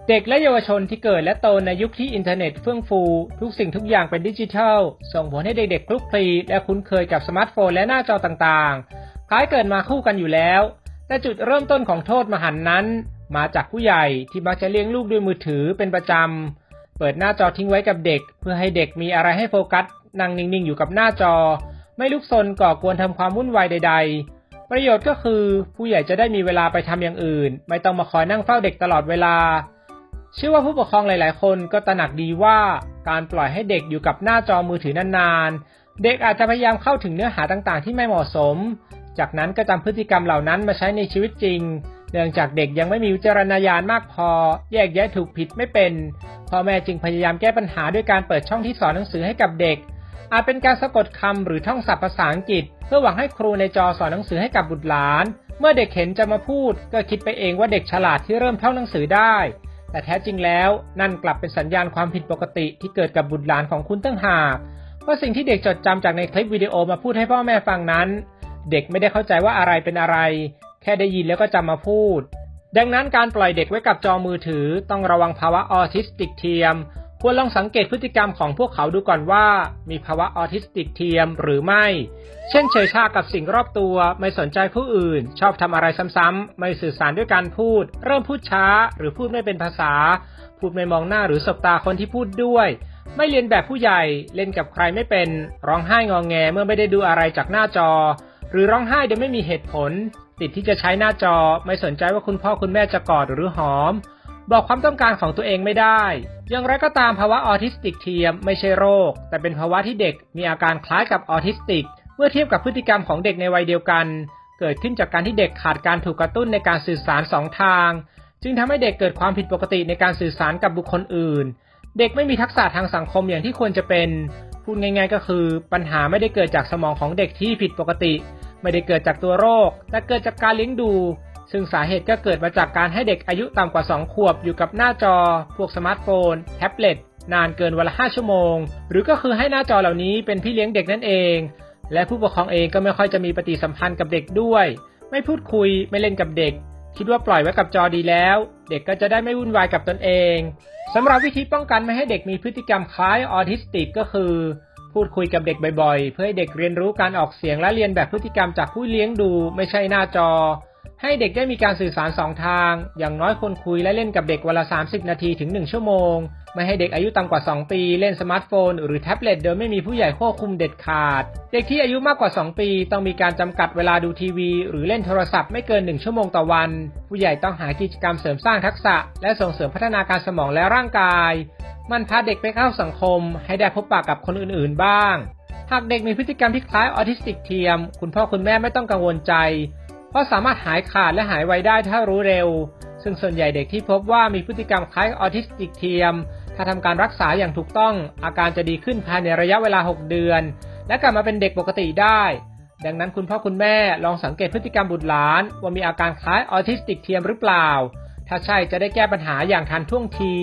เด็กและเยาวชนที่เกิดและโตในยุคที่อินเทอร์เน็ตเฟื่องฟูทุกสิ่งทุกอย่างเป็นดิจิทัลส่งผลให้เด็กๆคลุกคลีและคุ้นเคยกับสมาร์ทโฟนและหน้าจอต่างๆคล้ายเกิดมาคู่กันอยู่แล้วแต่จุดเริ่มต้นของโทษมหันต์นั้นมาจากผู้ใหญ่ที่มักจะเลี้ยงลูกด้วยมือถือเป็นประจำเปิดหน้าจอทิ้งไว้กับเด็กเพื่อให้เด็กมีอะไรให้โฟกัสนั่งนิ่งๆอยู่กับหน้าจอไม่ลุกซนก่อกวนทำความวุ่นวายใดๆประโยชน์ก็คือผู้ใหญ่จะได้มีเวลาไปทำอย่างอื่นไม่ต้องมาคอยนั่งเฝ้าเด็กตลอดเวลาเชื่อว่าผู้ปกครองหลายๆคนก็ตระหนักดีว่าการปล่อยให้เด็กอยู่กับหน้าจอมือถือนานๆเด็กอาจจะพยายามเข้าถึงเนื้อหาต่างๆที่ไม่เหมาะสมจากนั้นก็จำพฤติกรรมเหล่านั้นมาใช้ในชีวิตจริงเนื่องจากเด็กยังไม่มีวิจารณญาณมากพอแยกแยะถูกผิดไม่เป็นพ่อแม่จึงพยายามแก้ปัญหาด้วยการเปิดช่องที่สอนหนังสือให้กับเด็กอาจเป็นการสะกดคำหรือท่องศัพท์ภาษาอังกฤษเพื่อหวังให้ครูในจอสอนหนังสือให้กับบุตรหลานเมื่อเด็กเห็นจะมาพูดก็คิดไปเองว่าเด็กฉลาดที่เริ่มท่องหนังสือได้แต่แท้จริงแล้วนั่นกลับเป็นสัญญาณความผิดปกติที่เกิดกับบุตรหลานของคุณตั้งหากว่าสิ่งที่เด็กจดจำจากในคลิปวิดีโอมาพูดให้พ่อแม่ฟังนั้นเด็กไม่ได้เข้าใจว่าอะไรเป็นอะไรแค่ได้ยินแล้วก็จำมาพูดดังนั้นการปล่อยเด็กไว้กับจอมือถือต้องระวังภาวะออทิสติกเทียมควรลองสังเกตพฤติกรรมของพวกเขาดูก่อนว่ามีภาวะออทิสติกเทียมหรือไม่เช่นเฉยชากับสิ่งรอบตัวไม่สนใจผู้อื่นชอบทำอะไรซ้ำๆไม่สื่อสารด้วยการพูดเริ่มพูดช้าหรือพูดไม่เป็นภาษาพูดไม่มองหน้าหรือสบตาคนที่พูดด้วยไม่เรียนแบบผู้ใหญ่เล่นกับใครไม่เป็นร้องไห้งอแงเมื่อไม่ได้ดูอะไรจากหน้าจอหรือร้องไห้โดยไม่มีเหตุผลติดที่จะใช้หน้าจอไม่สนใจว่าคุณพ่อคุณแม่จะกอดหรือหอมบอกความต้องการของตัวเองไม่ได้อย่างไรก็ตามภาวะออทิสติกเทียมไม่ใช่โรคแต่เป็นภาวะที่เด็กมีอาการคล้ายกับออทิสติกเมื่อเทียบกับพฤติกรรมของเด็กในวัยเดียวกันเกิดขึ้นจากการที่เด็กขาดการถูกกระตุ้นในการสื่อสาร2ทางจึงทำให้เด็กเกิดความผิดปกติในการสื่อสารกับบุคคลอื่นเด็กไม่มีทักษะทางสังคมอย่างที่ควรจะเป็นพูดง่ายๆก็คือปัญหาไม่ได้เกิดจากสมองของเด็กที่ผิดปกติไม่ได้เกิดจากตัวโรคแต่เกิดจากการเลี้ยงดูซึ่งสาเหตุก็เกิดมาจากการให้เด็กอายุต่ำกว่า2ขวบอยู่กับหน้าจอพวกสมาร์ทโฟนแท็บเล็ตนานเกินวันละ5ชั่วโมงหรือก็คือให้หน้าจอเหล่านี้เป็นพี่เลี้ยงเด็กนั่นเองและผู้ปกครองเองก็ไม่ค่อยจะมีปฏิสัมพันธ์กับเด็กด้วยไม่พูดคุยไม่เล่นกับเด็กคิดว่าปล่อยไว้กับจอดีแล้วเด็กก็จะได้ไม่วุ่นวายกับตนเองสำหรับวิธีป้องกันไม่ให้เด็กมีพฤติกรรมคล้ายออทิสติกก็คือพูดคุยกับเด็กบ่อยๆเพื่อให้เด็กเรียนรู้การออกเสียงและเรียนแบบพฤติกรรมจากผู้เลี้ยงดูไม่ใช่หน้าจอให้เด็กได้มีการสื่อสาร2ทางอย่างน้อยควรคุยและเล่นกับเด็กวันละ30นาทีถึง1ชั่วโมงไม่ให้เด็กอายุต่ำกว่า2ปีเล่นสมาร์ทโฟนหรือแท็บเล็ตโดยไม่มีผู้ใหญ่ควบคุมเด็ดขาดเด็กที่อายุมากกว่า2ปีต้องมีการจำกัดเวลาดูทีวีหรือเล่นโทรศัพท์ไม่เกิน1ชั่วโมงต่อวันผู้ใหญ่ต้องหากิจกรรมเสริมสร้างทักษะและส่งเสริมพัฒนาการสมองและร่างกายมันพาเด็กไปเข้าสังคมให้ได้พบปะกับคนอื่นๆบ้างหากเด็กมีพฤติกรรมที่คล้ายออทิสติกเทียมคุณพ่อคุณแม่ไม่ต้องกังวลใจเพราะสามารถหายขาดและหายไวได้ถ้ารู้เร็วซึ่งส่วนใหญ่เด็กที่พบว่ามีพฤติกรรมคล้ายออทิสติกเทียมถ้าทำการรักษาอย่างถูกต้องอาการจะดีขึ้นภายในระยะเวลา6เดือนและกลับมาเป็นเด็กปกติได้ดังนั้นคุณพ่อคุณแม่ลองสังเกตพฤติกรรมบุตรหลานว่ามีอาการคล้ายออทิสติกเทียมหรือเปล่าถ้าใช่จะได้แก้ปัญหาอย่างทันท่วงที